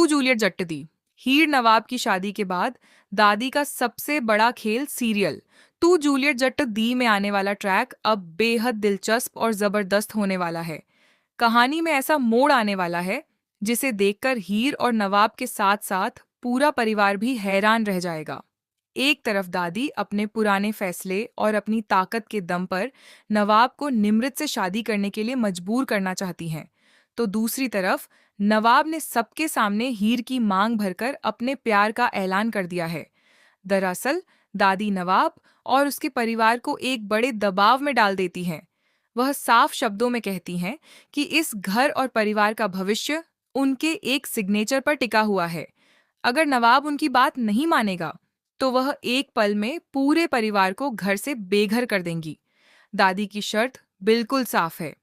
तू जूलियट जट्ट दी। हीर नवाब की शादी के बाद दादी का सबसे बड़ा खेल सीरियल तू जूलियट जट्ट दी में आने वाला ट्रैक अब बेहद दिलचस्प और जबरदस्त होने वाला है। कहानी में ऐसा मोड़ आने वाला है जिसे देखकर हीर और नवाब के साथ साथ पूरा परिवार भी हैरान रह जाएगा। एक तरफ दादी अपने पुराने फैसले और अपनी ताकत के दम पर नवाब को निमृत से शादी करने के लिए मजबूर करना चाहती हैं, तो दूसरी तरफ नवाब ने सबके सामने हीर की मांग भरकर अपने प्यार का ऐलान कर दिया है। दरअसल दादी नवाब और उसके परिवार को एक बड़े दबाव में डाल देती हैं। वह साफ शब्दों में कहती हैं कि इस घर और परिवार का भविष्य उनके एक सिग्नेचर पर टिका हुआ है। अगर नवाब उनकी बात नहीं मानेगा तो वह एक पल में पूरे परिवार को घर से बेघर कर देंगी। दादी की शर्त बिल्कुल साफ है।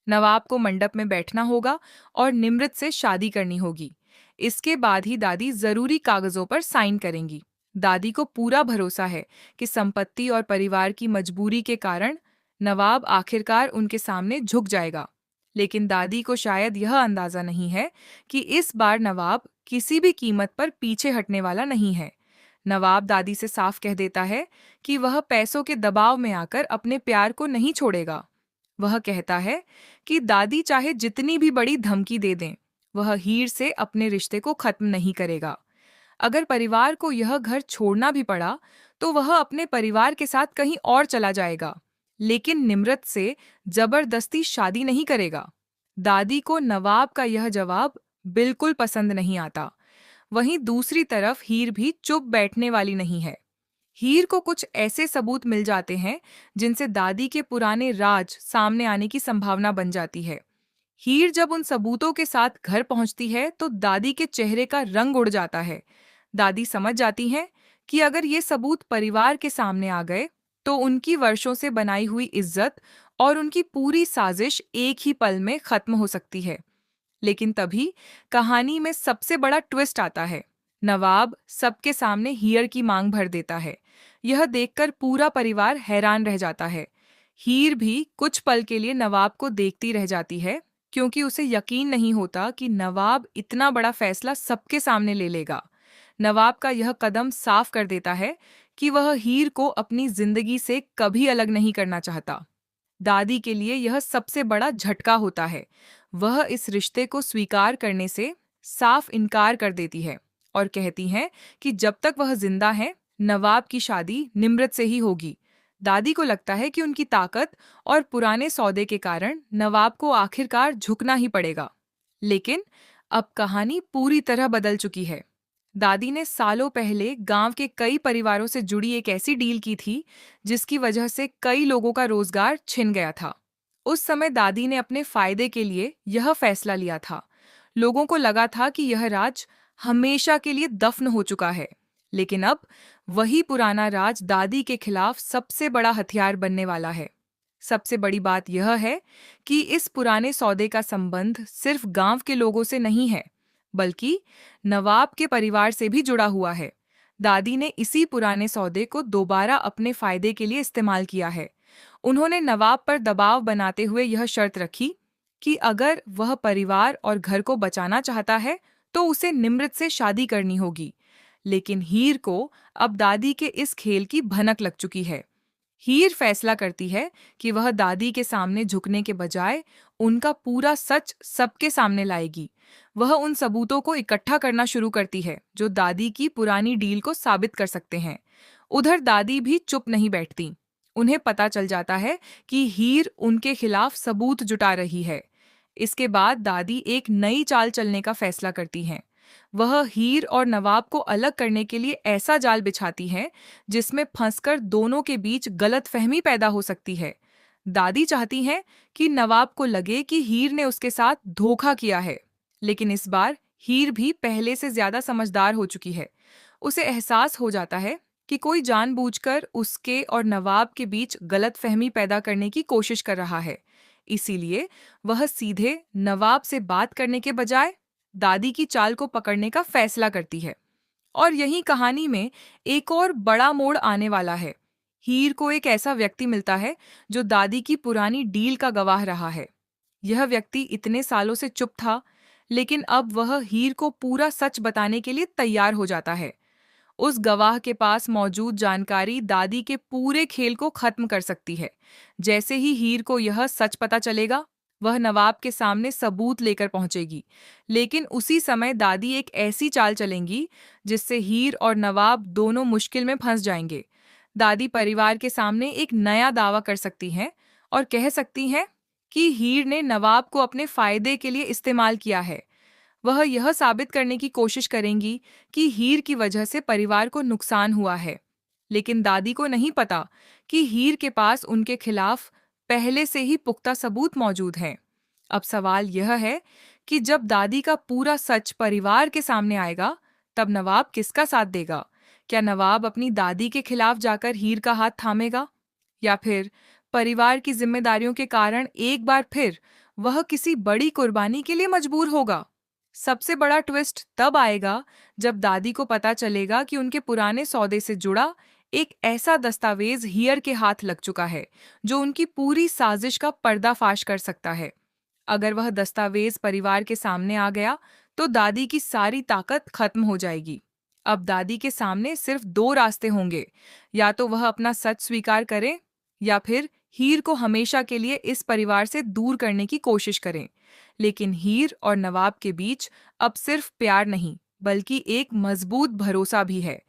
नवाब को मंडप में बैठना होगा और निमृत से शादी करनी होगी। इसके बाद ही दादी जरूरी कागजों पर साइन करेंगी। दादी को पूरा भरोसा है कि संपत्ति और परिवार की मजबूरी के कारण नवाब आखिरकार उनके सामने झुक जाएगा। लेकिन दादी को शायद यह अंदाजा नहीं है कि इस बार नवाब किसी भी कीमत पर पीछे हटने वाला नहीं है। नवाब दादी से साफ कह देता है कि वह पैसों के दबाव में आकर अपने प्यार को नहीं छोड़ेगा। वह कहता है कि दादी चाहे जितनी भी बड़ी धमकी दे दें, वह हीर से अपने रिश्ते को खत्म नहीं करेगा। अगर परिवार को यह घर छोड़ना भी पड़ा, तो वह अपने परिवार के साथ कहीं और चला जाएगा, लेकिन निमृत से जबरदस्ती शादी नहीं करेगा। दादी को नवाब का यह जवाब बिल्कुल पसंद नहीं आता। वहीं दूसरी तरफ हीर भी चुप बैठने वाली नहीं है। हीर को कुछ ऐसे सबूत मिल जाते हैं जिनसे दादी के पुराने राज सामने आने की संभावना बन जाती है। हीर जब उन सबूतों के साथ घर पहुंचती है तो दादी के चेहरे का रंग उड़ जाता है। दादी समझ जाती हैं कि अगर ये सबूत परिवार के सामने आ गए तो उनकी वर्षों से बनाई हुई इज्जत और उनकी पूरी साजिश एक ही पल में खत्म हो सकती है। लेकिन तभी कहानी में सबसे बड़ा ट्विस्ट आता है। नवाब सबके सामने हीर की मांग भर देता है। यह देखकर पूरा परिवार हैरान रह जाता है। हीर भी कुछ पल के लिए नवाब को देखती रह जाती है, क्योंकि उसे यकीन नहीं होता कि नवाब इतना बड़ा फैसला सबके सामने ले लेगा। नवाब का यह कदम साफ कर देता है कि वह हीर को अपनी जिंदगी से कभी अलग नहीं करना चाहता। दादी के लिए यह सबसे बड़ा झटका होता है। वह इस रिश्ते को स्वीकार करने से साफ इनकार कर देती है और कहती हैं कि जब तक वह जिंदा है, नवाब की शादी निमृत से ही होगी। दादी को लगता है कि उनकी ताकत और पुराने सौदे के कारण नवाब को आखिरकार झुकना ही पड़ेगा। लेकिन अब कहानी पूरी तरह बदल चुकी है। दादी ने सालों पहले गांव के कई परिवारों से जुड़ी एक ऐसी डील की थी जिसकी वजह से कई लोगों का रोजगार छिन गया था। उस समय दादी ने अपने फायदे के लिए यह फैसला लिया था। लोगों को लगा था कि यह राज हमेशा के लिए दफन हो चुका है, लेकिन अब वही पुराना राज दादी के खिलाफ सबसे बड़ा हथियार बनने वाला है। सबसे बड़ी बात यह है कि इस पुराने सौदे का संबंध सिर्फ गांव के लोगों से नहीं है, बल्कि नवाब के परिवार से भी जुड़ा हुआ है। दादी ने इसी पुराने सौदे को दोबारा अपने फायदे के लिए इस्तेमाल किया है। उन्होंने नवाब पर दबाव बनाते हुए यह शर्त रखी कि अगर वह परिवार और घर को बचाना चाहता है तो उसे निमृत से शादी करनी होगी। लेकिन हीर को अब दादी के इस खेल की भनक लग चुकी है। हीर फैसला करती है कि वह दादी के सामने झुकने के बजाय उनका पूरा सच सबके सामने लाएगी। वह उन सबूतों को इकट्ठा करना शुरू करती है जो दादी की पुरानी डील को साबित कर सकते हैं। उधर दादी भी चुप नहीं बैठती। उन्हें पता चल जाता है कि हीर उनके खिलाफ सबूत जुटा रही है। इसके बाद दादी एक नई चाल चलने का फैसला करती हैं। वह हीर और नवाब को अलग करने के लिए ऐसा जाल बिछाती है जिसमें फंसकर दोनों के बीच गलतफहमी पैदा हो सकती है। दादी चाहती हैं कि नवाब को लगे कि हीर ने उसके साथ धोखा किया है, लेकिन इस बार हीर भी पहले से ज्यादा समझदार हो चुकी है। उसे एहसास हो जाता है कि कोई जानबूझकर उसके और नवाब के बीच गलतफहमी पैदा करने की कोशिश कर रहा है। इसीलिए वह सीधे नवाब से बात करने के बजाय दादी की चाल को पकड़ने का फैसला करती है। और यही कहानी में एक और बड़ा मोड़ आने वाला है। हीर को एक ऐसा व्यक्ति मिलता है जो दादी की पुरानी डील का गवाह रहा है। यह व्यक्ति इतने सालों से चुप था, लेकिन अब वह हीर को पूरा सच बताने के लिए तैयार हो जाता है। उस गवाह के पास मौजूद जानकारी दादी के पूरे खेल को खत्म कर सकती है। जैसे ही हीर को यह सच पता चलेगा, वह नवाब के सामने सबूत लेकर पहुंचेगी। लेकिन उसी समय दादी एक ऐसी चाल चलेंगी जिससे हीर और नवाब दोनों मुश्किल में फंस जाएंगे। दादी परिवार के सामने एक नया दावा कर सकती हैं और कह सकती हैं कि हीर ने नवाब को अपने फायदे के लिए इस्तेमाल किया है। वह यह साबित करने की कोशिश करेंगी कि हीर की वजह से परिवार को नुकसान हुआ है। लेकिन दादी को नहीं पता कि हीर के पास उनके खिलाफ पहले से ही पुख्ता सबूत मौजूद हैं। अब सवाल यह है कि जब दादी का पूरा सच परिवार के सामने आएगा, तब नवाब किसका साथ देगा? क्या नवाब अपनी दादी के खिलाफ जाकर हीर का हाथ थामेगा? या फिर परिवार की जिम्मेदारियों के कारण एक बार फिर वह किसी बड़ी कुर्बानी के लिए मजबूर होगा? सबसे बड़ा ट्विस्ट तब आएगा जब दादी को पता चलेगा कि उनके पुराने सौदे से जुड़ा एक ऐसा दस्तावेज हीयर के हाथ लग चुका है जो उनकी पूरी साजिश का पर्दाफाश कर सकता है। अगर वह दस्तावेज परिवार के सामने आ गया, तो दादी की सारी ताकत खत्म हो जाएगी। अब दादी के सामने सिर्फ दो रास्ते होंगे, या तो वह अपना सच स्वीकार करे या फिर हीर को हमेशा के लिए इस परिवार से दूर करने की कोशिश करें। लेकिन हीर और नवाब के बीच अब सिर्फ प्यार नहीं, बल्कि एक मजबूत भरोसा भी है।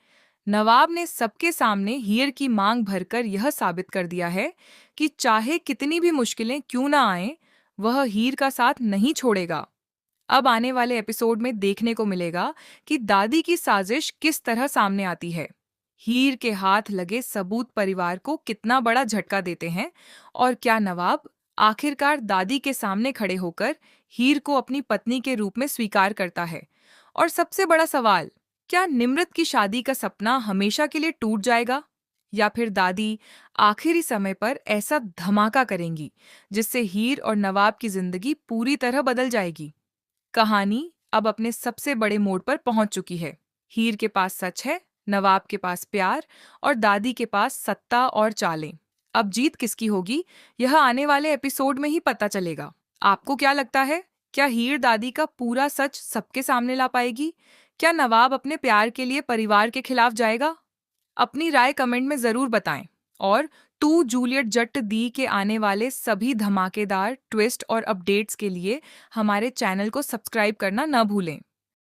नवाब ने सबके सामने हीर की मांग भरकर यह साबित कर दिया है कि चाहे कितनी भी मुश्किलें क्यों ना आएं, वह हीर का साथ नहीं छोड़ेगा। अब आने वाले एपिसोड में देखने को मिलेगा कि दादी की साजिश किस तरह सामने आती है। हीर के हाथ लगे सबूत परिवार को कितना बड़ा झटका देते हैं, और क्या नवाब आखिरकार दादी के सामने खड़े होकर हीर को अपनी पत्नी के रूप में स्वीकार करता है। और सबसे बड़ा सवाल, क्या निम्रत की शादी का सपना हमेशा के लिए टूट जाएगा, या फिर दादी आखिरी समय पर ऐसा धमाका करेंगी जिससे हीर और नवाब की जिंदगी पूरी तरह बदल जाएगी। कहानी अब अपने सबसे बड़े मोड़ पर पहुंच चुकी है। हीर के पास सच है, नवाब के पास प्यार और दादी के पास सत्ता और चालें। अब जीत किसकी होगी, यह आने वाले एपिसोड में ही पता चलेगा। आपको क्या लगता है? क्या हीर दादी का पूरा सच सबके सामने ला पाएगी? क्या नवाब अपने प्यार के लिए परिवार के खिलाफ जाएगा? अपनी राय कमेंट में जरूर बताएं। और तू जूलियट जट दी के आने वाले सभी धमाकेदार ट्विस्ट और अपडेट्स के लिए हमारे चैनल को सब्सक्राइब करना न भूलें।